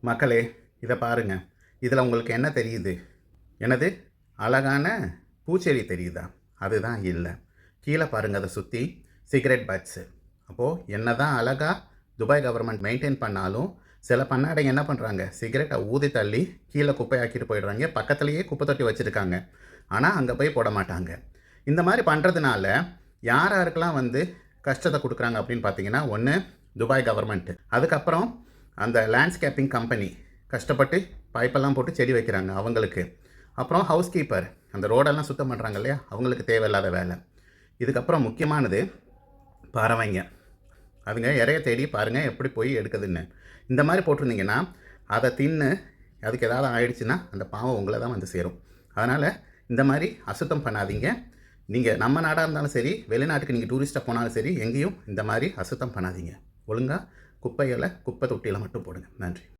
மக்களே, இதை பாருங்க. இதில் உங்களுக்கு என்ன தெரியுது? என்னது? அழகான பூச்செடி தெரியுதா? அதுதான் இல்லை. கீழே பாருங்கள், அதை சுற்றி சிகரெட் பட்ஸு. அப்போது என்ன தான் அழகாக துபாய் கவர்மெண்ட் மெயின்டைன் பண்ணாலும் சில பண்ணாடைங்க என்ன பண்ணுறாங்க? சிகரெட்டை ஊதி தள்ளி கீழே குப்பையாக்கிட்டு போயிடுறாங்க. பக்கத்துலேயே குப்பை தொட்டி வச்சுருக்காங்க. ஆனால் அங்கே போய் போட மாட்டாங்க. இந்த மாதிரி பண்ணுறதுனால யார் யாருக்கெல்லாம் கஷ்டத்தை கொடுக்குறாங்க அப்படின்னு பார்த்தீங்கன்னா, ஒன்று துபாய் கவர்மெண்ட்டு, அதுக்கப்புறம் அந்த லேண்ட்ஸ்கேப்பிங் கம்பெனி கஷ்டப்பட்டு பைப்பெல்லாம் போட்டு செடி வைக்கிறாங்க அவங்களுக்கு, அப்புறம் ஹவுஸ் கீப்பர் அந்த ரோடெல்லாம் சுத்தம் பண்ணுறாங்க இல்லையா, அவங்களுக்கு தேவையில்லாத வேலை. இதுக்கப்புறம் முக்கியமானது பறவைங்க. அதுங்க இறைய தேடி பாருங்கள் எப்படி போய் எடுக்குதுன்னு. இந்த மாதிரி போட்டிருந்தீங்கன்னா அதை தின்னு அதுக்கு ஏதாவது ஆயிடுச்சுன்னா அந்த பாவம் உங்களை தான் சேரும். அதனால் இந்த மாதிரி அசுத்தம் பண்ணாதீங்க. நீங்கள் நம்ம நாடாக இருந்தாலும் சரி, வெளிநாட்டுக்கு நீங்கள் டூரிஸ்ட்டாக போனாலும் சரி, எங்கேயும் இந்த மாதிரி அசுத்தம் பண்ணாதீங்க. ஒழுங்காக குப்பைகளை குப்பை தொட்டியில் மட்டும் போடுங்க. நன்றி.